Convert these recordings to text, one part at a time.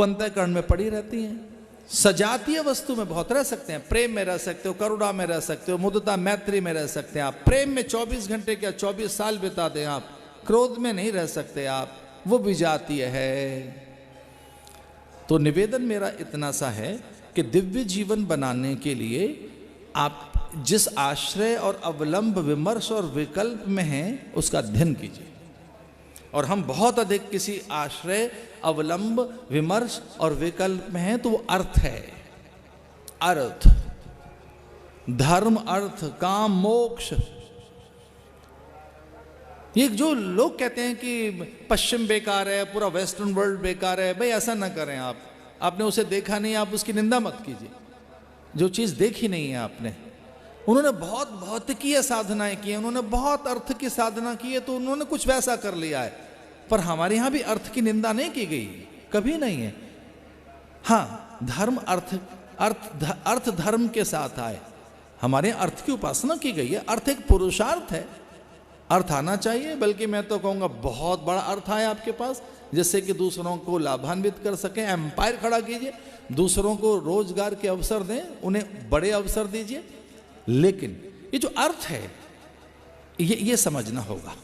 वो अंतःकरण में पड़ी रहती हैं। सजातीय वस्तु में बहुत रह सकते हैं, प्रेम में रह सकते हो, करुणा में रह सकते हो, मुदिता मैत्री में रह सकते हैं आप। प्रेम में 24 घंटे क्या 24 साल बिता दें आप, क्रोध में नहीं रह सकते आप, वो विजातीय है। तो निवेदन मेरा इतना सा है कि दिव्य जीवन बनाने के लिए आप जिस आश्रय और अवलंब विमर्श और विकल्प में हैं उसका अध्ययन कीजिए। और हम बहुत अधिक किसी आश्रय अवलंब विमर्श और विकल्प में हैं तो वो अर्थ है, अर्थ, धर्म, अर्थ, काम, मोक्ष। ये जो लोग कहते हैं कि पश्चिम बेकार है, पूरा वेस्टर्न वर्ल्ड बेकार है, भाई ऐसा ना करें आप। आपने उसे देखा नहीं, आप उसकी निंदा मत कीजिए। जो चीज़ देखी नहीं है आपने, उन्होंने बहुत भौतिकीय साधनाएं की हैं, उन्होंने बहुत अर्थ की साधना की है, तो उन्होंने कुछ वैसा कर लिया है। पर हमारे यहाँ भी अर्थ की निंदा नहीं की गई, कभी नहीं है। हाँ, धर्म अर्थ धर्म के साथ आए। हमारे यहाँ अर्थ की उपासना की गई है। अर्थ एक पुरुषार्थ है, अर्थ आना चाहिए। बल्कि मैं तो कहूँगा बहुत बड़ा अर्थ आए आपके पास, जिससे कि दूसरों को लाभान्वित कर सकें। एम्पायर खड़ा कीजिए, दूसरों को रोजगार के अवसर दें, उन्हें बड़े अवसर दीजिए। लेकिन ये जो अर्थ है ये समझना होगा।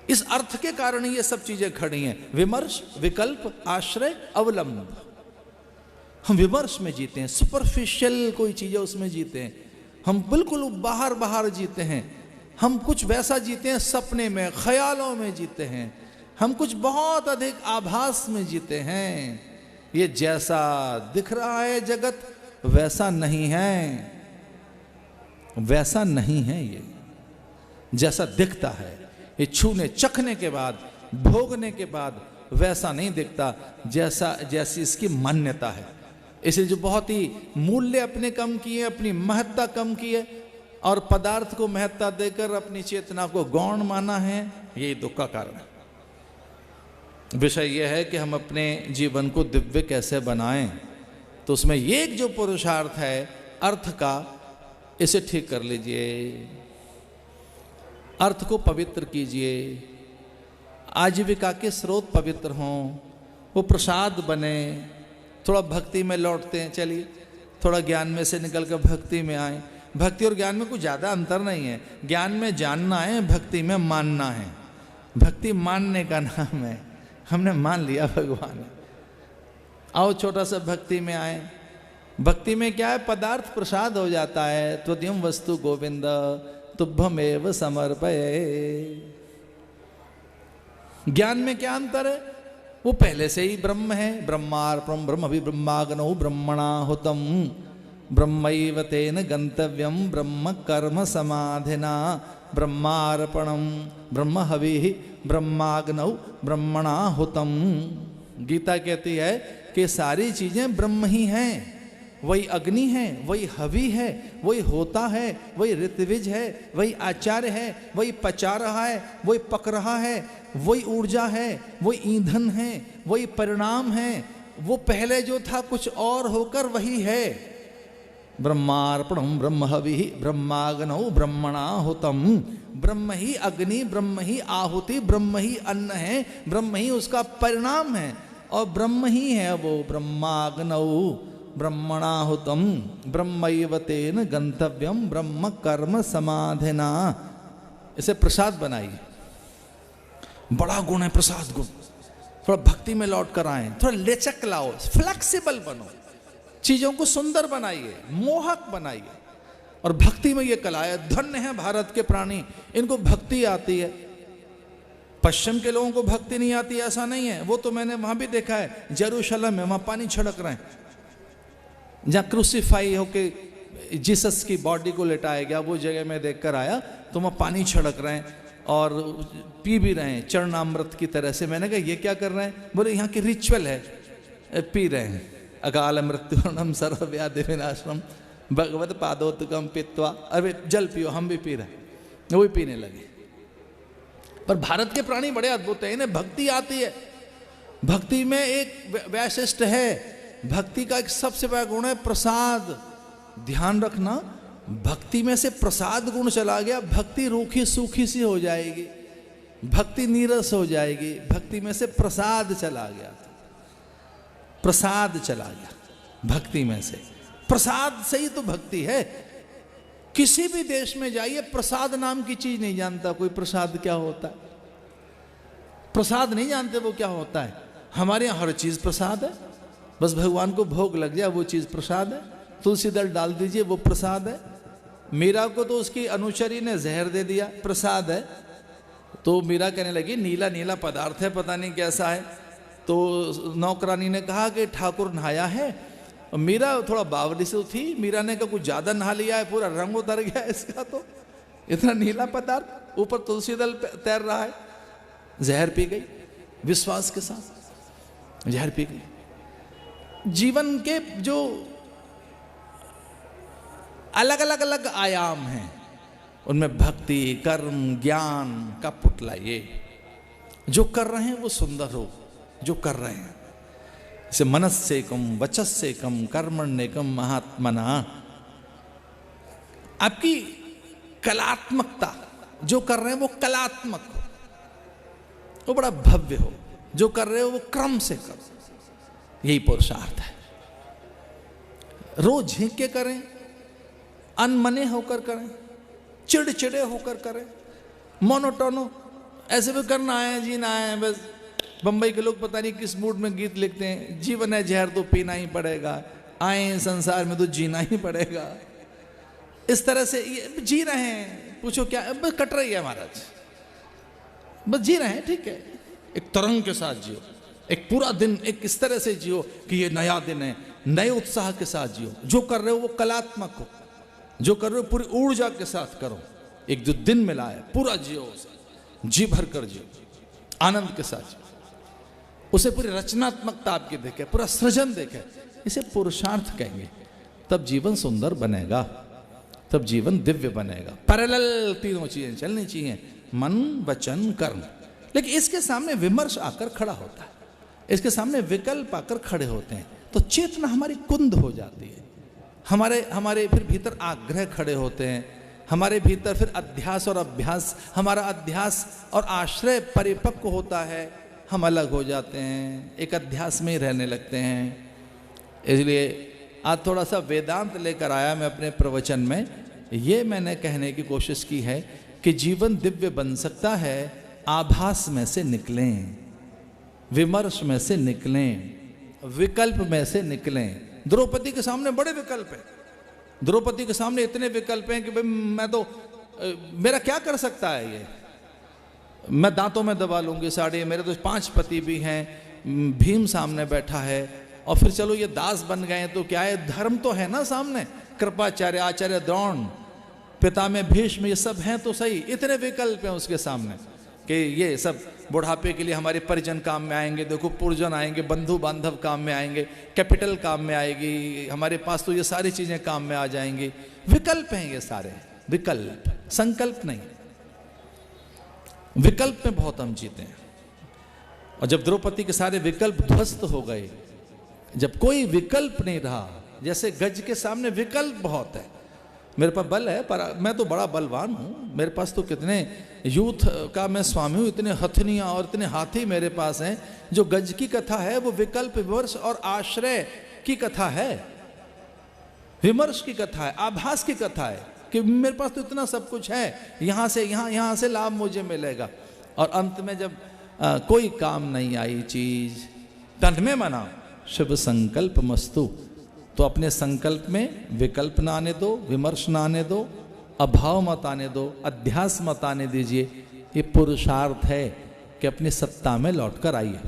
इस अर्थ के कारण ये सब चीजें खड़ी हैं, विमर्श, विकल्प, आश्रय, अवलंब। हम विमर्श में जीते हैं, सुपरफिशियल कोई चीजें उसमें जीते हैं, हम बिल्कुल बाहर जीते हैं। हम कुछ वैसा जीते हैं, सपने में, ख्यालों में जीते हैं। हम कुछ बहुत अधिक आभास में जीते हैं। ये जैसा दिख रहा है जगत वैसा नहीं है, वैसा नहीं है। ये जैसा दिखता है, ये छूने चखने के बाद, भोगने के बाद वैसा नहीं दिखता जैसी इसकी मान्यता है। इसलिए जो बहुत ही मूल्य अपने कम किए, अपनी महत्ता कम की है और पदार्थ को महत्ता देकर अपनी चेतना को गौण माना है, यही दुख का कारण है। विषय यह है कि हम अपने जीवन को दिव्य कैसे बनाएं। तो उसमें ये जो पुरुषार्थ है अर्थ का, इसे ठीक कर लीजिए, अर्थ को पवित्र कीजिए, आजीविका के स्रोत पवित्र हों, वो प्रसाद बने। थोड़ा भक्ति में लौटते हैं, चलिए थोड़ा ज्ञान में से निकल कर भक्ति में आए। भक्ति और ज्ञान में कुछ ज़्यादा अंतर नहीं है। ज्ञान में जानना है, भक्ति में मानना है। भक्ति मानने का नाम है, हमने मान लिया भगवान। आओ छोटा सा भक्ति में आए। भक्ति में क्या है, पदार्थ प्रसाद हो जाता है। त्वदीयं वस्तु गोविंद तुभ्यमेव समर्पये। ज्ञान में क्या अंतर है, वो पहले से ही ब्रह्म है। ब्रह्मार्पणं ब्रह्म ब्रह्माग्नौ ब्रह्मणा हुतम ब्रह्मैव तेन गंतव्यम ब्रह्म कर्म समाधिना ब्रह्मार्पणं ब्रह्म हविः ब्रह्माग्नौ ब्रह्मणा हुतम। गीता कहती है कि सारी चीजें ब्रह्म ही हैं। वही अग्नि है, वही हवि है, वही होता है, वही ऋत्विज है, वही आचार्य है, वही पचा रहा है, वही पक रहा है, वही ऊर्जा है, वही ईंधन है, वही परिणाम है। वो पहले जो था कुछ और होकर वही है। ब्रह्मार्पणं ब्रह्म हविः ब्रह्माग्नौ ब्रह्मणा हुतम। ब्रह्म ही अग्नि, ब्रह्म ही आहुति, ब्रह्म ही अन्न है, ब्रह्म ही उसका परिणाम है और ब्रह्म ही है वो। ब्रह्माग्नौ ब्रह्मणा हुतम ब्रह्मैव तेन गंतव्यम ब्रह्म कर्म समाधिना। इसे प्रसाद बनाइए। बड़ा गुण है प्रसाद गुण। थोड़ा भक्ति में लौट कर आए, थोड़ा लेचक लाओ, फ्लेक्सिबल बनो, चीजों को सुंदर बनाइए, मोहक बनाइए। और भक्ति में ये कला है। धन्य है भारत के प्राणी, इनको भक्ति आती है। पश्चिम के लोगों को भक्ति नहीं आती ऐसा नहीं है। वो तो मैंने वहां भी देखा है, जेरूशलम में, वहां पानी छिड़क रहे हैं। जहाँ क्रूसीफाई होके जीसस की बॉडी को लेटाया गया, वो जगह में देखकर आया, तो वहाँ पानी छिड़क रहे हैं और पी भी रहे हैं चरणामृत की तरह से। मैंने कहा ये क्या कर रहे हैं? बोले यहाँ की रिचुअल है, पी रहे हैं। अकाल मृत्युर्णम सर्वव्याधि विनाशनम भगवत पादोत्कम पित्वा। अरे जल पियो, हम भी पी रहे हैं, वो भी पीने लगे। पर भारत के प्राणी बड़े अद्भुत हैं, इन्हें भक्ति आती है। भक्ति में एक वैशिष्ट है, भक्ति का एक सबसे बड़ा गुण है प्रसाद। ध्यान रखना, भक्ति में से प्रसाद गुण चला गया, भक्ति रूखी सूखी सी हो जाएगी, भक्ति नीरस हो जाएगी। भक्ति में से प्रसाद चला गया। प्रसाद चला गया भक्ति में से। प्रसाद से ही तो भक्ति है। किसी भी देश में जाइए, प्रसाद नाम की चीज नहीं जानता कोई। प्रसाद क्या होता है? प्रसाद नहीं जानते वो क्या होता है। हमारे यहाँ हर चीज प्रसाद है। बस भगवान को भोग लग जाए वो चीज प्रसाद है। तुलसी दल डाल दीजिए वो प्रसाद है। मीरा को तो उसकी अनुचरी ने जहर दे दिया, प्रसाद है। तो मीरा कहने लगी नीला नीला पदार्थ है, पता नहीं कैसा है। तो नौकरानी ने कहा कि ठाकुर नहाया है। मीरा थोड़ा बावली से थी, मीरा ने कहा कुछ ज्यादा नहा लिया है, पूरा रंग उतर गया इसका, तो इतना नीला पदार्थ, ऊपर तुलसी दल तैर रहा है। जहर पी गई, विश्वास के साथ जहर पी गई। जीवन के जो अलग अलग अलग आयाम हैं उनमें भक्ति, कर्म, ज्ञान का पुतला ये। जो कर रहे हैं वो सुंदर हो, जो कर रहे हैं। जैसे मनस्सेकम वचस्सेकम कर्मण्येकम महात्मना। आपकी कलात्मकता, जो कर रहे हैं वो कलात्मक हो, वो बड़ा भव्य हो। जो कर रहे हो वो क्रम से करो, यही पुरुषार्थ है। रोज झींक के करें, अनमने होकर करें, चिड़चिड़े होकर करें, मोनोटोनो ऐसे भी करना है, जीना है बस। बंबई के लोग पता नहीं किस मूड में गीत लिखते हैं, जीवन है जहर तो पीना ही पड़ेगा, आए संसार में तो जीना ही पड़ेगा। इस तरह से ये जी रहे हैं। पूछो क्या, बस कट रही है महाराज, बस जी रहे हैं, ठीक है। एक तरंग के साथ जियो, एक पूरा दिन एक इस तरह से जियो कि ये नया दिन है, नए उत्साह के साथ जियो। जो कर रहे हो वो कलात्मक हो, जो कर रहे हो पूरी ऊर्जा के साथ करो। एक जो दिन मिला है पूरा जियो, जी भर कर जियो, आनंद के साथ जियो। उसे पूरी रचनात्मकता आपकी देखे, पूरा सृजन देखे, इसे पुरुषार्थ कहेंगे। तब जीवन सुंदर बनेगा, तब जीवन दिव्य बनेगा। पैरेलल तीनों चीजें चलनी चाहिए, मन वचन कर्म। लेकिन इसके सामने विमर्श आकर खड़ा होता है, इसके सामने विकल्प आकर खड़े होते हैं, तो चेतना हमारी कुंद हो जाती है। हमारे फिर भीतर आग्रह खड़े होते हैं, हमारे भीतर फिर अध्यास और अभ्यास, हमारा अध्यास और आश्रय परिपक्व होता है। हम अलग हो जाते हैं, एक अध्यास में ही रहने लगते हैं। इसलिए आज थोड़ा सा वेदांत लेकर आया मैं अपने प्रवचन में। ये मैंने कहने की कोशिश की है कि जीवन दिव्य बन सकता है, आभास में से निकलें, विमर्श में से निकलें, विकल्प में से निकलें। द्रौपदी के सामने बड़े विकल्प हैं, द्रौपदी के सामने इतने विकल्प हैं कि भाई मैं तो, मेरा क्या कर सकता है ये, मैं दांतों में दबा लूंगी साड़ी, मेरे तो 5 पति भी हैं, भीम सामने बैठा है, और फिर चलो ये दास बन गए तो क्या है, धर्म तो है ना सामने, कृपाचार्य, आचार्य द्रोण, पिता में भीष्म, ये सब हैं तो सही। इतने विकल्प हैं उसके सामने कि ये सब बुढ़ापे के लिए हमारे परिजन काम में आएंगे, देखो पुरजन आएंगे, बंधु बांधव काम में आएंगे, कैपिटल काम में आएगी, हमारे पास तो ये सारी चीजें काम में आ जाएंगी। विकल्प हैं ये सारे, विकल्प, संकल्प नहीं। विकल्प में बहुत हम जीते हैं। और जब द्रौपदी के सारे विकल्प ध्वस्त हो गए, जब कोई विकल्प नहीं रहा, जैसे गज के सामने विकल्प बहुत है, मेरे पास बल है पर मैं तो बड़ा बलवान हूँ, मेरे पास तो कितने यूथ का मैं स्वामी हूँ, इतने हथनियाँ और इतने हाथी मेरे पास हैं। जो गज की कथा है वो विकल्प, विमर्श और आश्रय की कथा है, विमर्श की कथा है, आभास की कथा है कि मेरे पास तो इतना सब कुछ है, यहाँ से यहाँ से लाभ मुझे मिलेगा। और अंत में जब कोई काम नहीं आई चीज, तन में मना शुभ संकल्प मस्तु, तो अपने संकल्प में विकल्प ना आने दो, विमर्श ना आने दो, अभाव मत आने दो, अध्यास मत आने दीजिए। ये पुरुषार्थ है कि अपनी सत्ता में लौटकर आइए।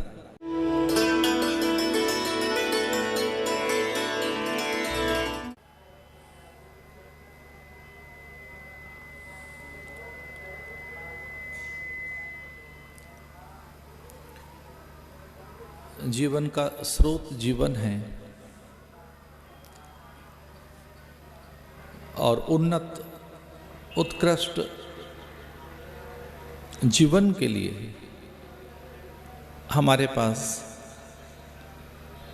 जीवन का स्रोत जीवन है, और उन्नत उत्कृष्ट जीवन के लिए हमारे पास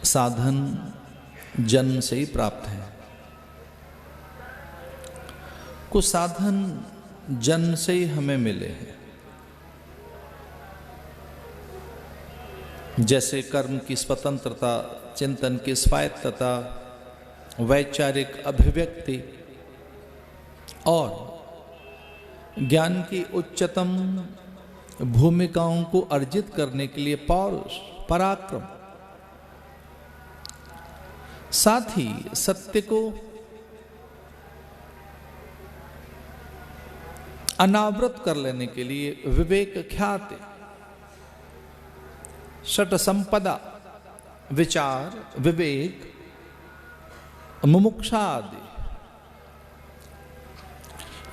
साधन जन्म से ही प्राप्त है। कुछ साधन जन्म से ही हमें मिले हैं, जैसे कर्म की स्वतंत्रता, चिंतन की स्वायत्तता, वैचारिक अभिव्यक्ति और ज्ञान की उच्चतम भूमिकाओं को अर्जित करने के लिए पौरुष, पराक्रम, साथ ही सत्य को अनावृत कर लेने के लिए विवेक, ख्याति, षट संपदा, विचार, विवेक, मुमुक्षा आदि,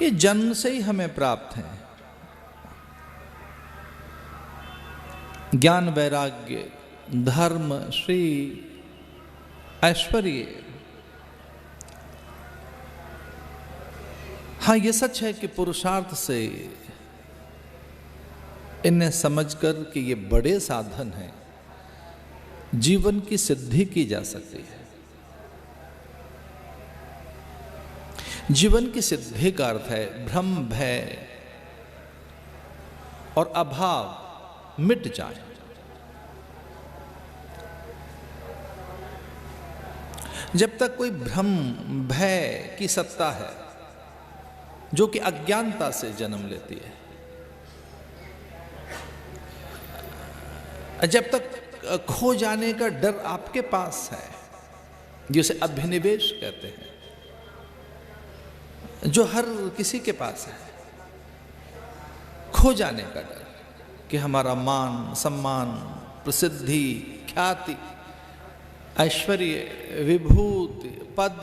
ये जन्म से ही हमें प्राप्त है। ज्ञान, वैराग्य, धर्म, श्री, ऐश्वर्य। हाँ, ये सच है कि पुरुषार्थ से इन्हें समझकर कि ये बड़े साधन हैं, जीवन की सिद्धि की जा सकती है। जीवन की सिद्धि का अर्थ है भ्रम, भय और अभाव मिट जाए। जब तक कोई भ्रम, भय की सत्ता है जो कि अज्ञानता से जन्म लेती है, जब तक खो जाने का डर आपके पास है, जिसे अभिनिवेश कहते हैं, जो हर किसी के पास है, खो जाने का डर कि हमारा मान, सम्मान, प्रसिद्धि, ख्याति, ऐश्वर्य, विभूति, पद,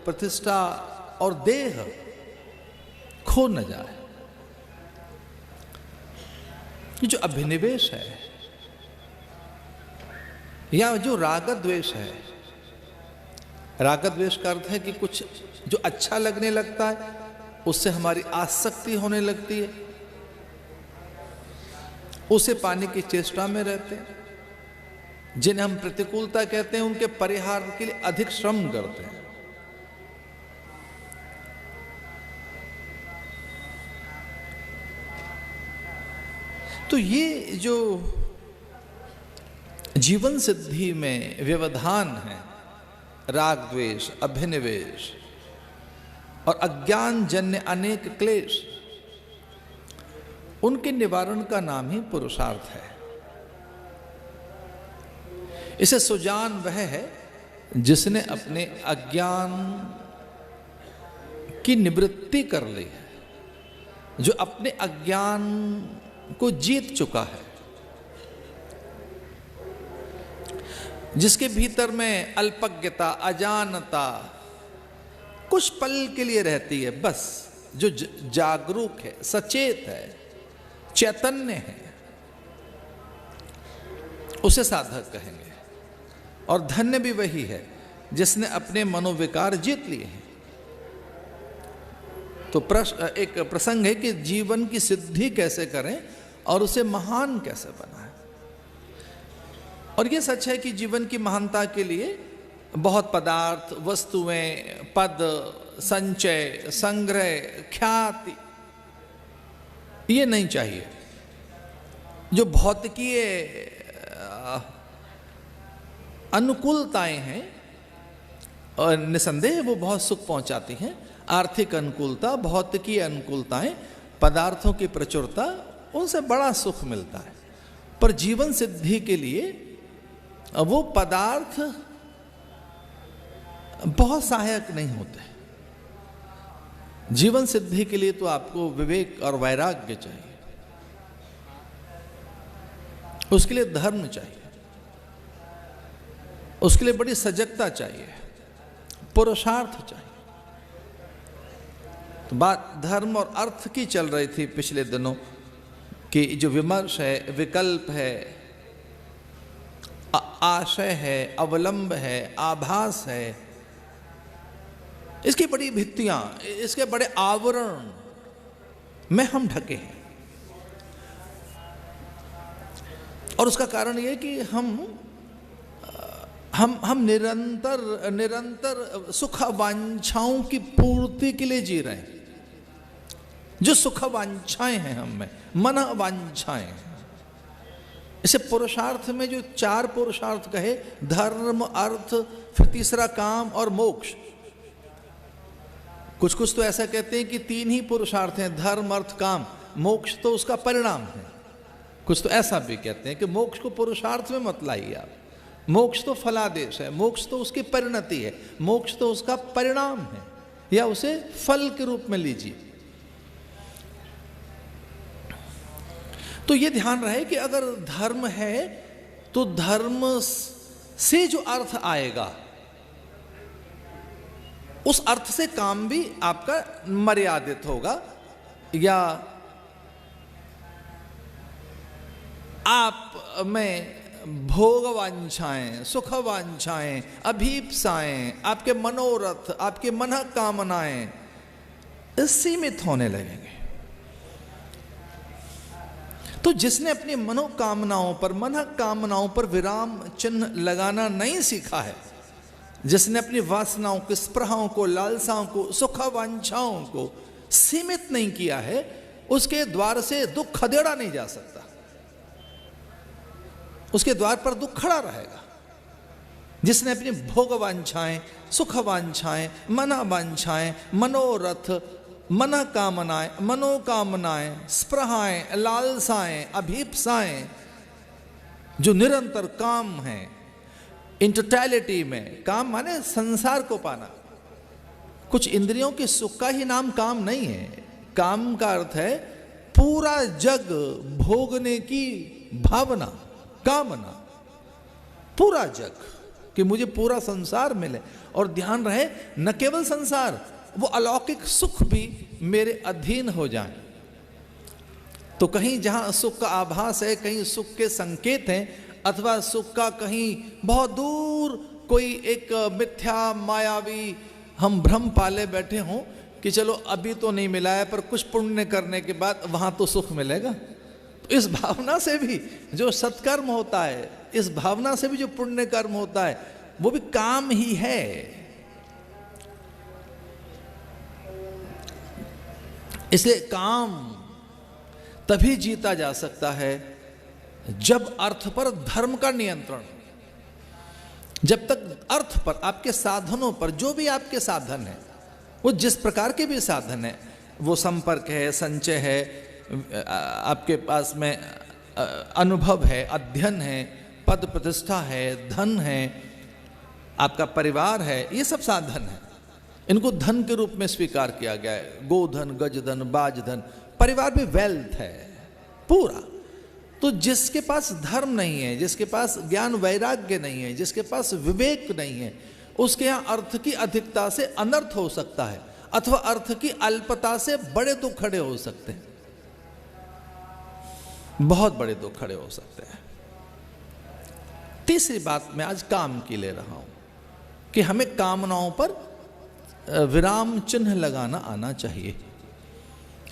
प्रतिष्ठा और देह खो न जाए। ये जो अभिनिवेश है या जो राग द्वेष है, राग द्वेष का अर्थ है कि कुछ जो अच्छा लगने लगता है उससे हमारी आसक्ति होने लगती है, उसे पाने की चेष्टा में रहते हैं। जिन्हें हम प्रतिकूलता कहते हैं, उनके परिहार के लिए अधिक श्रम करते हैं। तो ये जो जीवन सिद्धि में व्यवधान है, राग द्वेष, अभिनिवेश और अज्ञान जन्य अनेक क्लेश, उनके निवारण का नाम ही पुरुषार्थ है। इसे सुजान वह है जिसने अपने अज्ञान की निवृत्ति कर ली है, जो अपने अज्ञान को जीत चुका है, जिसके भीतर में अल्पज्ञता, अजानता कुछ पल के लिए रहती है बस, जो जागरूक है, सचेत है, चैतन्य है, उसे साधक कहेंगे। और धन्य भी वही है जिसने अपने मनोविकार जीत लिए हैं। तो एक प्रसंग है कि जीवन की सिद्धि कैसे करें और उसे महान कैसे बनाएं। और यह सच है कि जीवन की महानता के लिए बहुत पदार्थ, वस्तुएं, पद, संचय, संग्रह, ख्याति, ये नहीं चाहिए। जो भौतिकीय अनुकूलताएं हैं और निसंदेह वो बहुत सुख पहुंचाती हैं। आर्थिक अनुकूलता, भौतिकीय अनुकूलताएं, पदार्थों की प्रचुरता, उनसे बड़ा सुख मिलता है। पर जीवन सिद्धि के लिए वो पदार्थ बहुत सहायक नहीं होते। जीवन सिद्धि के लिए तो आपको विवेक और वैराग्य चाहिए, उसके लिए धर्म चाहिए, उसके लिए बड़ी सजगता चाहिए, पुरुषार्थ चाहिए। तो बात धर्म और अर्थ की चल रही थी पिछले दिनों कि जो विमर्श है, विकल्प है, आशय है, अवलंब है, आभास है, इसकी बड़ी भित्तियां, इसके बड़े आवरण में हम ढके हैं। और उसका कारण यह कि हम निरंतर सुख वांछाओं की पूर्ति के लिए जी रहे हैं। जो सुख वांछाएं हैं हम में, मन वांछाएं हैं, इसे पुरुषार्थ में जो 4 पुरुषार्थ कहे, धर्म, अर्थ, फिर तीसरा काम और मोक्ष। कुछ कुछ तो ऐसा कहते हैं कि 3 ही पुरुषार्थ हैं, धर्म, अर्थ, काम, मोक्ष तो उसका परिणाम है। कुछ तो ऐसा भी कहते हैं कि मोक्ष को पुरुषार्थ में मत लाइए आप, मोक्ष तो फलादेश है, मोक्ष तो उसकी परिणति है, मोक्ष तो उसका परिणाम है, या उसे फल के रूप में लीजिए। तो यह ध्यान रहे कि अगर धर्म है तो धर्म से जो अर्थ आएगा उस अर्थ से काम भी आपका मर्यादित होगा, या आप में भोग वांछाएं, सुख वांछाएं, अभीप्साएं, आपके मनोरथ, आपके मन कामनाएं सीमित होने लगेंगे। तो जिसने अपनी मनोकामनाओं पर, मन कामनाओं पर विराम चिन्ह लगाना नहीं सीखा है, जिसने अपनी वासनाओं को, स्पृहाओं को, लालसाओं को, सुख वांछाओं को सीमित नहीं किया है, उसके द्वार से दुख खदेड़ा नहीं जा सकता, उसके द्वार पर दुख खड़ा रहेगा। जिसने अपनी भोग वांछाएं, सुख वांछाएं, मना वांछाएं, मनोरथ, मन कामनाएं, मनोकामनाएं, स्पृहाएं, लालसाएं, अभीप्साएं, जो निरंतर काम है, इन टोटैलिटी में, काम माने संसार को पाना। कुछ इंद्रियों के सुख का ही नाम काम नहीं है। काम का अर्थ है पूरा जग भोगने की भावना, कामना, पूरा जग, कि मुझे पूरा संसार मिले। और ध्यान रहे, न केवल संसार, वो अलौकिक सुख भी मेरे अधीन हो जाए। तो कहीं जहां सुख का आभास है, कहीं सुख के संकेत हैं, अथवा सुख का कहीं बहुत दूर कोई एक मिथ्या मायावी हम भ्रम पाले बैठे हों कि चलो अभी तो नहीं मिला है, पर कुछ पुण्य करने के बाद वहां तो सुख मिलेगा। तो इस भावना से भी जो सत्कर्म होता है, इस भावना से भी जो पुण्य कर्म होता है, वो भी काम ही है। इसलिए काम तभी जीता जा सकता है जब अर्थ पर धर्म का नियंत्रण। जब तक अर्थ पर, आपके साधनों पर, जो भी आपके साधन है, वो जिस प्रकार के भी साधन है, वो संपर्क है, संचय है, आपके पास में अनुभव है, अध्ययन है, पद प्रतिष्ठा है, धन है, आपका परिवार है, ये सब साधन है। इनको धन के रूप में स्वीकार किया गया है। गोधन, गजधन, बाजधन, परिवार भी वेल्थ है पूरा। तो जिसके पास धर्म नहीं है, जिसके पास ज्ञान वैराग्य नहीं है, जिसके पास विवेक नहीं है, उसके यहाँ अर्थ की अधिकता से अनर्थ हो सकता है, अथवा अर्थ की अल्पता से बड़े दुख खड़े हो सकते हैं, बहुत बड़े दुख खड़े हो सकते हैं। तीसरी बात मैं आज काम की ले रहा हूं कि हमें कामनाओं पर विराम चिन्ह लगाना आना चाहिए।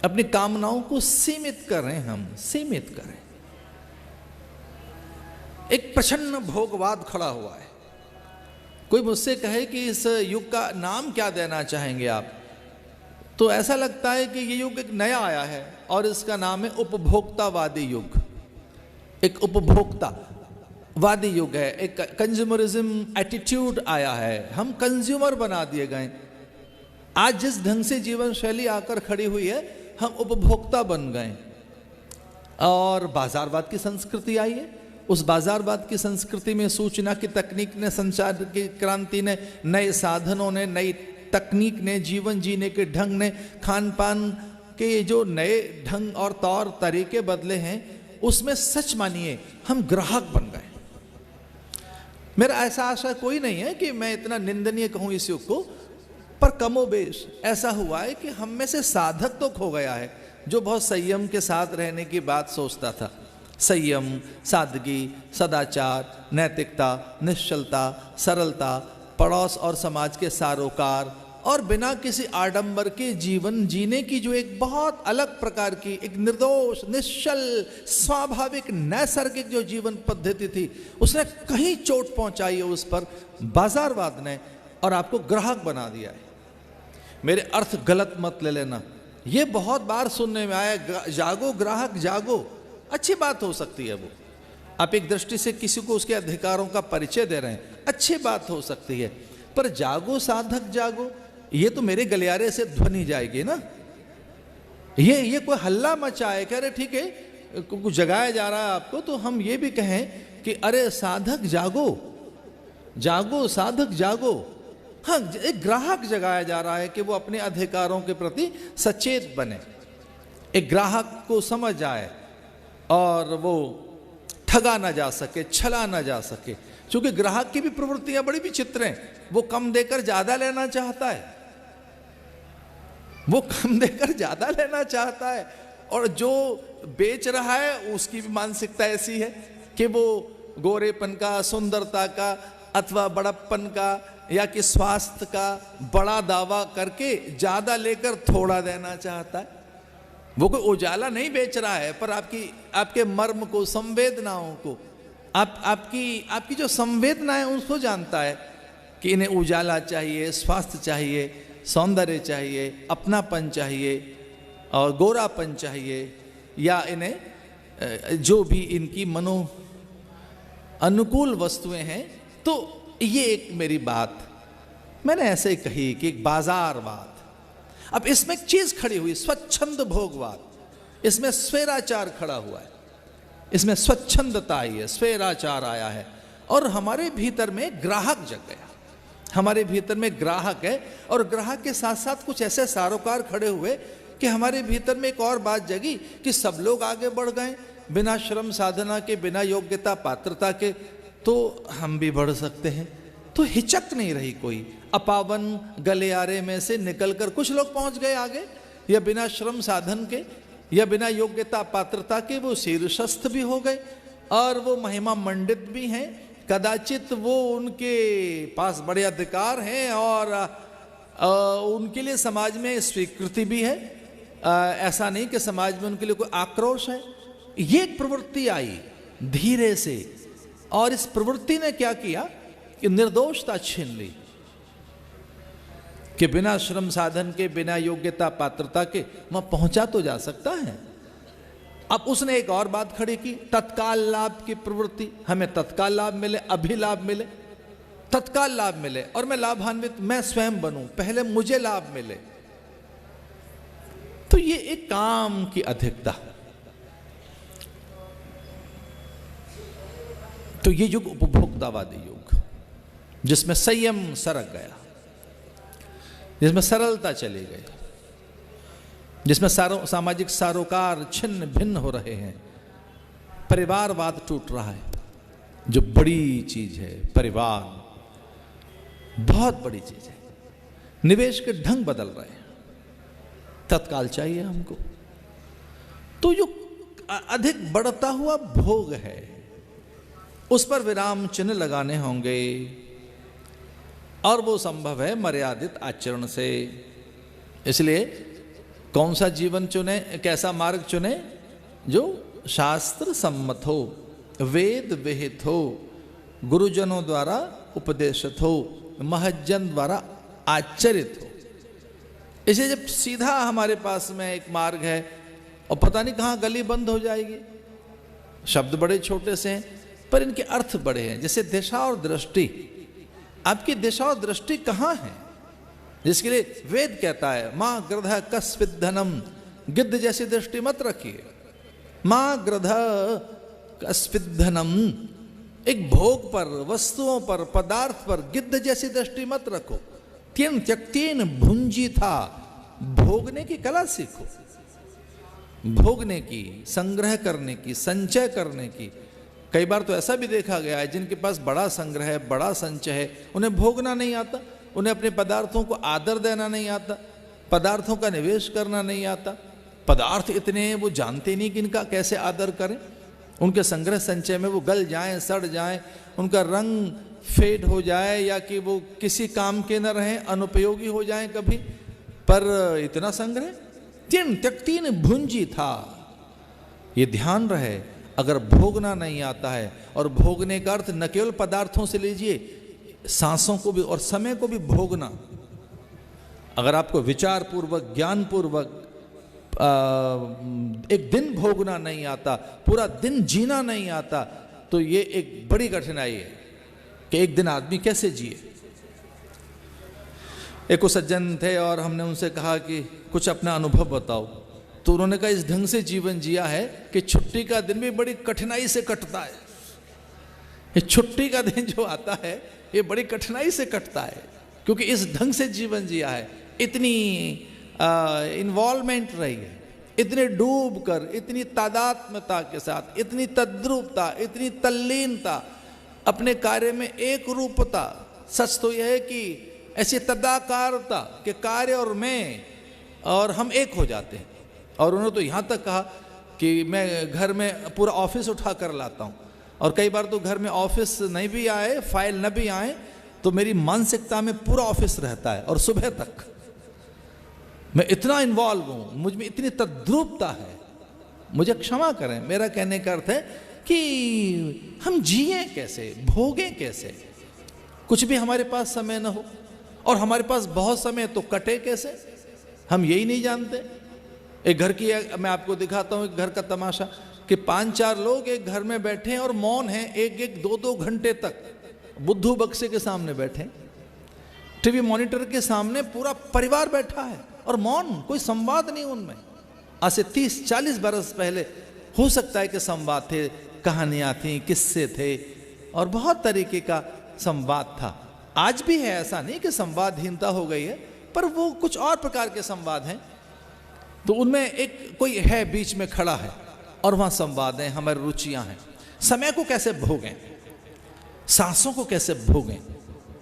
अपनी कामनाओं को सीमित करें, हम सीमित करें। एक प्रचंड भोगवाद खड़ा हुआ है। कोई मुझसे कहे कि इस युग का नाम क्या देना चाहेंगे आप, तो ऐसा लगता है कि ये युग एक नया आया है और इसका नाम है उपभोक्तावादी युग। एक उपभोक्तावादी युग है, एक कंज्यूमरिज्म एटीट्यूड आया है, हम कंज्यूमर बना दिए गए। आज जिस ढंग से जीवन शैली आकर खड़ी हुई है, हम उपभोक्ता बन गए और बाजारवाद की संस्कृति आई है। उस बाजारवाद की संस्कृति में सूचना की तकनीक ने, संचार की क्रांति ने, नए साधनों ने, नई तकनीक ने, जीवन जीने के ढंग ने, खान पान के जो नए ढंग और तौर तरीके बदले हैं, उसमें सच मानिए हम ग्राहक बन गए। मेरा ऐसा आशा कोई नहीं है कि मैं इतना निंदनीय कहूं इस युग को, पर कमोबेश ऐसा हुआ है कि हम में से साधक तो खो गया है, जो बहुत संयम के साथ रहने की बात सोचता था। संयम, सादगी, सदाचार, नैतिकता, निश्चलता, सरलता, पड़ोस और समाज के सारोकार और बिना किसी आडंबर के जीवन जीने की जो एक बहुत अलग प्रकार की, एक निर्दोष, निश्चल, स्वाभाविक, नैसर्गिक जो जीवन पद्धति थी, उसने कहीं चोट पहुंचाई है उस पर बाजारवाद ने, और आपको ग्राहक बना दिया है। मेरे अर्थ गलत मत ले लेना, ये बहुत बार सुनने में आया, जागो ग्राहक जागो। अच्छी बात हो सकती है वो, आप एक दृष्टि से किसी को उसके अधिकारों का परिचय दे रहे हैं, अच्छी बात हो सकती है, पर जागो साधक जागो, ये तो मेरे गलियारे से ध्वनि जाएगी ना। ये कोई हल्ला मचाए कह रहे ठीक है कुछ जगाया जा रहा है आपको, तो हम ये भी कहें कि अरे साधक जागो, जागो साधक जागो। हाँ, एक ग्राहक जगाया जा रहा है कि वो अपने अधिकारों के प्रति सचेत बने, एक ग्राहक को समझ आए और वो ठगा ना जा सके, छला ना जा सके। क्योंकि ग्राहक की भी प्रवृत्तियां बड़ी विचित्र हैं, वो कम देकर ज्यादा लेना चाहता है, वो कम देकर ज्यादा लेना चाहता है, और जो बेच रहा है उसकी भी मानसिकता ऐसी है कि वो गोरेपन का, सुंदरता का अथवा बड़प्पन का या कि स्वास्थ्य का बड़ा दावा करके ज्यादा लेकर थोड़ा देना चाहता है। वो कोई उजाला नहीं बेच रहा है, पर आपके मर्म को, संवेदनाओं को, आपकी जो संवेदनाएं उसको जानता है कि इन्हें उजाला चाहिए, स्वास्थ्य चाहिए, सौंदर्य चाहिए, अपनापन चाहिए और गोरापन चाहिए, या इन्हें जो भी इनकी मनो अनुकूल वस्तुएं हैं। तो ये एक मेरी बात मैंने ऐसे ही कही कि एक बाजारवाद। अब इसमें एक चीज खड़ी हुई, स्वच्छंद भोगवाद, इसमें स्वेराचार खड़ा हुआ है, इसमें स्वच्छंदता आई है, स्वेराचार आया है, और हमारे भीतर में ग्राहक जग गया, हमारे भीतर में ग्राहक है, और ग्राहक के साथ साथ कुछ ऐसे सारोकार खड़े हुए कि हमारे भीतर में एक और बात जगी कि सब लोग आगे बढ़ गए बिना श्रम साधना के, बिना योग्यता पात्रता के, तो हम भी बढ़ सकते हैं। तो हिचक नहीं रही कोई, अपावन गलियारे में से निकलकर कुछ लोग पहुंच गए आगे, या बिना श्रम साधन के या बिना योग्यता पात्रता के वो शीर्षस्थ भी हो गए, और वो महिमा मंडित भी हैं, कदाचित वो उनके पास बड़े अधिकार हैं और उनके लिए समाज में स्वीकृति भी है। ऐसा नहीं कि समाज में उनके लिए कोई आक्रोश है। ये एक प्रवृत्ति आई धीरे से, और इस प्रवृत्ति ने क्या किया कि निर्दोषता छीन ली, कि बिना श्रम साधन के, बिना योग्यता पात्रता के वहां पहुंचा तो जा सकता है। अब उसने एक और बात खड़ी की, तत्काल लाभ की प्रवृत्ति, हमें तत्काल लाभ मिले, अभी लाभ मिले, तत्काल लाभ मिले, और मैं लाभान्वित मैं स्वयं बनूं, पहले मुझे लाभ मिले। तो ये एक काम की अधिकता। तो ये युग उपभोक्तावादी युग, जिसमें संयम सरक गया, जिसमें सरलता चली गई, जिसमें सामाजिक सारोकार छिन्न भिन्न हो रहे हैं, परिवारवाद टूट रहा है, जो बड़ी चीज है। परिवार बहुत बड़ी चीज है, निवेश के ढंग बदल रहे हैं, तत्काल चाहिए हमको। तो जो अधिक बढ़ता हुआ भोग है उस पर विराम चिन्ह लगाने होंगे, और वो संभव है मर्यादित आचरण से। इसलिए कौन सा जीवन चुने, कैसा मार्ग चुने, जो शास्त्र सम्मत हो, वेद विहित हो, गुरुजनों द्वारा उपदेशित हो, महज्जन द्वारा आचरित हो। इसे जब सीधा हमारे पास में एक मार्ग है और पता नहीं कहाँ गली बंद हो जाएगी, शब्द बड़े छोटे से हैं पर इनके अर्थ बड़े हैं। जैसे दिशा और दृष्टि, आपकी दिशा और दृष्टि कहाँ है, जिसके लिए वेद कहता है माँ गृध कस्विद्धनम, गिद्ध जैसी दृष्टि मत रखिए। माँ गृध कस्विद्धनम, एक भोग पर, वस्तुओं पर, पदार्थ पर गिद्ध जैसी दृष्टि मत रखो। तीन त्यक्तीन भुंजी था, भोगने की कला सीखो, भोगने की, संग्रह करने की, संचय करने की। कई बार तो ऐसा भी देखा गया है जिनके पास बड़ा संग्रह है, बड़ा संचय है, उन्हें भोगना नहीं आता, उन्हें अपने पदार्थों को आदर देना नहीं आता, पदार्थों का निवेश करना नहीं आता। पदार्थ इतने हैं वो जानते नहीं कि इनका कैसे आदर करें। उनके संग्रह संचय में वो गल जाएं, सड़ जाएं, उनका रंग फेड हो जाए, या कि वो किसी काम के न रहें, अनुपयोगी हो जाएं कभी, पर इतना संग्रह। तीन त्यक्तीन भुंजी था, ये ध्यान रहे। अगर भोगना नहीं आता है, और भोगने का अर्थ न केवल पदार्थों से लीजिए, सांसों को भी और समय को भी भोगना। अगर आपको विचार पूर्वक, ज्ञान पूर्वक एक दिन भोगना नहीं आता, पूरा दिन जीना नहीं आता, तो ये एक बड़ी कठिनाई है कि एक दिन आदमी कैसे जिए। एक सज्जन थे और हमने उनसे कहा कि कुछ अपना अनुभव बताओ, तो उन्होंने कहा इस ढंग से जीवन जिया है कि छुट्टी का दिन भी बड़ी कठिनाई से कटता है। ये छुट्टी का दिन जो आता है ये बड़ी कठिनाई से कटता है, क्योंकि इस ढंग से जीवन जिया है, इतनी इन्वॉल्वमेंट रही है, इतने डूब कर, इतनी तादात्म्यता के साथ, इतनी तद्रूपता, इतनी तल्लीनता, अपने कार्य में एक रूपता। सच तो यह है कि ऐसी तदाकारता के कार्य और मैं और हम एक हो जाते हैं। और उन्होंने तो यहाँ तक कहा कि मैं घर में पूरा ऑफिस उठा कर लाता हूँ, और कई बार तो घर में ऑफिस नहीं भी आए, फाइल न भी आए, तो मेरी मानसिकता में पूरा ऑफिस रहता है और सुबह तक मैं इतना इन्वॉल्व हूँ, मुझ में इतनी तद्रूपता है। मुझे क्षमा करें, मेरा कहने का अर्थ है कि हम जिए कैसे, भोगें कैसे। कुछ भी हमारे पास समय न हो, और हमारे पास बहुत समय तो कटे कैसे, हम यही नहीं जानते। एक घर की, मैं आपको दिखाता हूँ एक घर का तमाशा कि 5-4 लोग एक घर में बैठे हैं और मौन हैं, 1-1, 2-2 घंटे तक बुद्धू बक्से के सामने बैठे, टीवी मॉनिटर के सामने पूरा परिवार बैठा है और मौन, कोई संवाद नहीं उनमें। आज से 30-40 बरस पहले हो सकता है कि संवाद थे, कहानियां थी, किस्से थे और बहुत तरीके का संवाद था। आज भी है, ऐसा नहीं कि संवादहीनता हो गई है, पर वो कुछ और प्रकार के संवाद हैं। तो उनमें एक कोई है बीच में खड़ा है और वहां संवाद है, हमारी रुचियां हैं। समय को कैसे भोगें, सांसों को कैसे भोगें।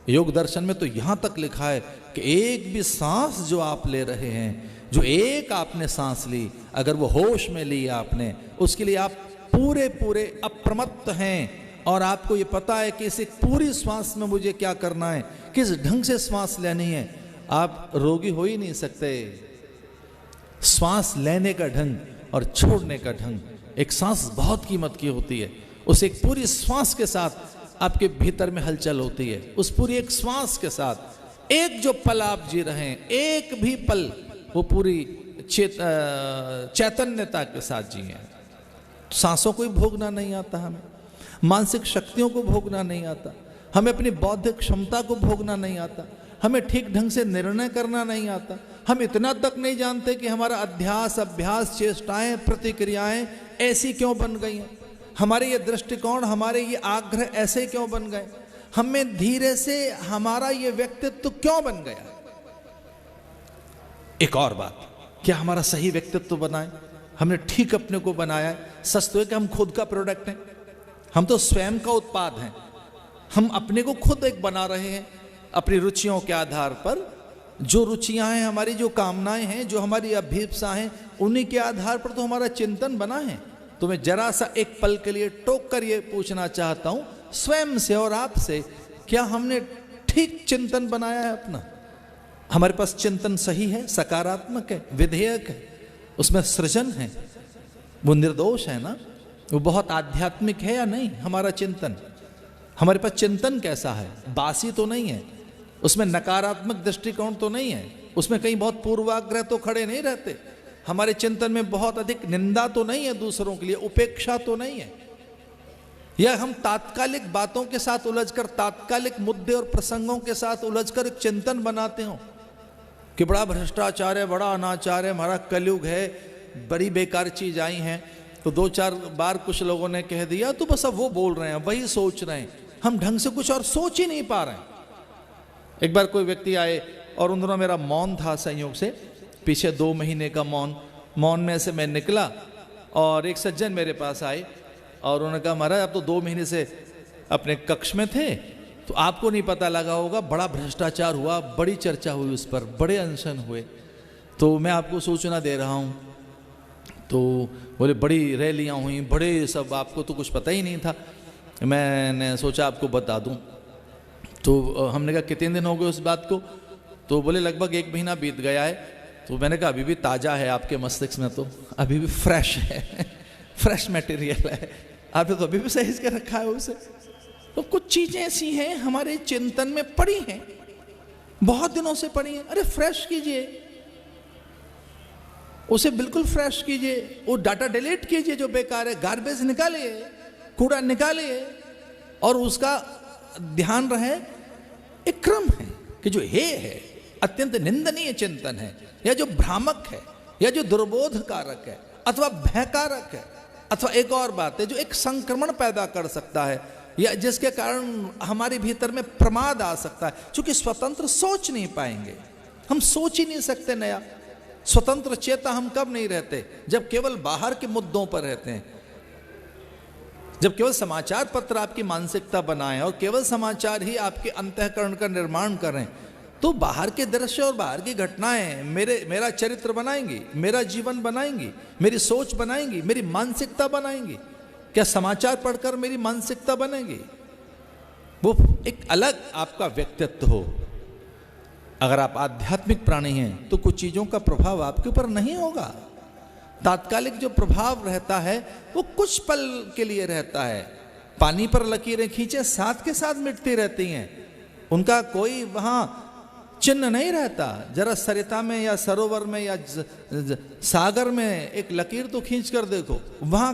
योग दर्शन में तो यहां तक लिखा है कि एक भी सांस जो आप ले रहे हैं, जो एक आपने सांस ली, अगर वो होश में ली आपने, उसके लिए आप पूरे पूरे अप्रमत्त हैं, और आपको ये पता है कि इस एक पूरी श्वास में मुझे क्या करना है, किस ढंग से श्वास लेनी है। आप रोगी हो ही नहीं सकते। श्वास लेने का ढंग और छोड़ने का ढंग, एक सांस बहुत कीमत की होती है। उस एक पूरी श्वास के साथ आपके भीतर में हलचल होती है। उस पूरी एक श्वास के साथ एक जो पल आप जी रहे हैं, एक भी पल वो पूरी चैतन्यता के साथ जिए। सांसों को ही भोगना नहीं आता हमें, मानसिक शक्तियों को भोगना नहीं आता, हमें अपनी बौद्धिक क्षमता को भोगना नहीं आता, हमें ठीक ढंग से निर्णय करना नहीं आता। हम इतना तक नहीं जानते कि हमारा अध्यास, अभ्यास, चेष्टाएं, प्रतिक्रियाएं ऐसी क्यों बन गई हैं, हमारे ये दृष्टिकोण, हमारे ये आग्रह ऐसे क्यों बन गए, हमें धीरे से हमारा ये व्यक्तित्व क्यों बन गया। एक और बात, क्या हमारा सही व्यक्तित्व बनाए, हमने ठीक अपने को बनाया है। सच तो है कि हम खुद का प्रोडक्ट हैं, हम तो स्वयं का उत्पाद हैं। हम अपने को खुद एक बना रहे हैं अपनी रुचियों के आधार पर। जो रुचियां हैं हमारी, जो कामनाएं हैं, जो हमारी अभिप्सा हैं, उन्हीं के आधार पर तो हमारा चिंतन बना है। तो मैं जरा सा एक पल के लिए टोक कर ये पूछना चाहता हूं स्वयं से और आपसे, क्या हमने ठीक चिंतन बनाया है अपना? हमारे पास चिंतन सही है, सकारात्मक है, विधेयक है, उसमें सृजन है, वो निर्दोष है ना, वो बहुत आध्यात्मिक है या नहीं? हमारा चिंतन, हमारे पास चिंतन कैसा है? बासी तो नहीं है, उसमें नकारात्मक दृष्टिकोण तो नहीं है, उसमें कहीं बहुत पूर्वाग्रह तो खड़े नहीं रहते, हमारे चिंतन में बहुत अधिक निंदा तो नहीं है दूसरों के लिए, उपेक्षा तो नहीं है, या हम तात्कालिक बातों के साथ उलझकर, तात्कालिक मुद्दे और प्रसंगों के साथ उलझकर एक चिंतन बनाते हो कि बड़ा भ्रष्टाचार है, बड़ा अनाचार है, हमारा कलयुग है, बड़ी बेकार चीज आई हैं। तो 2-4 बार कुछ लोगों ने कह दिया तो बस अब वो बोल रहे हैं, वही सोच रहे हैं, हम ढंग से कुछ और सोच ही नहीं पा रहे हैं। एक बार कोई व्यक्ति आए और उन दिनों मेरा मौन था संयोग से, पीछे 2 महीने का मौन में से मैं निकला और एक सज्जन मेरे पास आए और उन्होंने कहा महाराज आप तो 2 महीने से अपने कक्ष में थे, तो आपको नहीं पता लगा होगा, बड़ा भ्रष्टाचार हुआ, बड़ी चर्चा हुई उस पर, बड़े अनशन हुए, तो मैं आपको सूचना दे रहा हूँ। तो बोले बड़ी रैलियाँ हुई, बड़े सब, आपको तो कुछ पता ही नहीं था, मैंने सोचा आपको बता दूं। तो हमने कहा कितने दिन हो गए उस बात को? तो बोले लगभग 1 महीना बीत गया है। तो मैंने कहा अभी भी ताज़ा है आपके मस्तिष्क में, तो अभी भी फ्रेश है, फ्रेश मटेरियल है, आपने तो अभी भी सही के रखा है उसे। तो कुछ चीज़ें ऐसी हैं हमारे चिंतन में पड़ी हैं, बहुत दिनों से पड़ी हैं, अरे फ्रेश कीजिए उसे, बिल्कुल फ्रेश कीजिए, वो डाटा डिलीट कीजिए जो बेकार है, गार्बेज निकालिए, कूड़ा निकालिए और उसका ध्यान रहे एक क्रम है कि जो हे है अत्यंत निंदनीय चिंतन है, या जो भ्रामक है, या जो दुर्बोध कारक है, अथवा भयकारक है, अथवा एक और बात है जो एक संक्रमण पैदा कर सकता है, या जिसके कारण हमारे भीतर में प्रमाद आ सकता है। क्योंकि स्वतंत्र सोच नहीं पाएंगे, हम सोच ही नहीं सकते नया। स्वतंत्र चेता हम कब नहीं रहते? जब केवल बाहर के मुद्दों पर रहते हैं, जब केवल समाचार पत्र आपकी मानसिकता बनाएं और केवल समाचार ही आपके अंतःकरण का निर्माण करें, तो बाहर के दृश्य और बाहर की घटनाएं मेरा चरित्र बनाएंगी, मेरा जीवन बनाएंगी, मेरी सोच बनाएंगी, मेरी मानसिकता बनाएंगी। क्या समाचार पढ़कर मेरी मानसिकता बनेगी? वो एक अलग आपका व्यक्तित्व हो। अगर आप आध्यात्मिक प्राणी हैं तो कुछ चीजों का प्रभाव आपके ऊपर नहीं होगा। तात्कालिक जो प्रभाव रहता है वो कुछ पल के लिए रहता है। पानी पर लकीरें खींचे साथ के साथ मिटती रहती हैं, उनका कोई वहां चिन्ह नहीं रहता। जरा सरिता में या सरोवर में या सागर में एक लकीर तो खींच कर देखो, वहां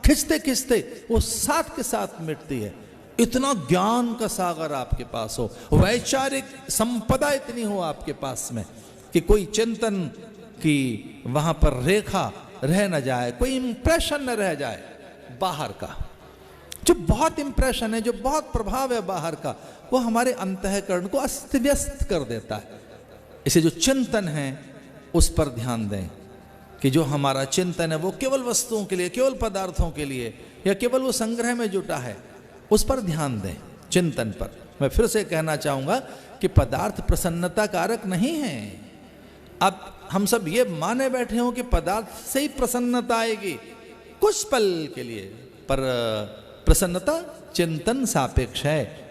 खिंचते खिंचते वो साथ के साथ मिटती है। इतना ज्ञान का सागर आपके पास हो, वैचारिक संपदा इतनी हो आपके पास में कि कोई चिंतन की वहां पर रेखा रह न जाए, कोई इंप्रेशन न रह जाए बाहर का। जो बहुत इंप्रेशन है, जो बहुत प्रभाव है बाहर का, वो हमारे अंतःकरण को अस्त व्यस्त कर देता है। इसे जो चिंतन है उस पर ध्यान दें कि जो हमारा चिंतन है वो केवल वस्तुओं के लिए, केवल पदार्थों के लिए, या केवल वो संग्रह में जुटा है, उस पर ध्यान दें, चिंतन पर। मैं फिर से कहना चाहूंगा कि पदार्थ प्रसन्नता कारक नहीं है। अब हम सब ये माने बैठे हो कि पदार्थ से ही प्रसन्नता आएगी कुछ पल के लिए, पर प्रसन्नता चिंतन सापेक्ष है।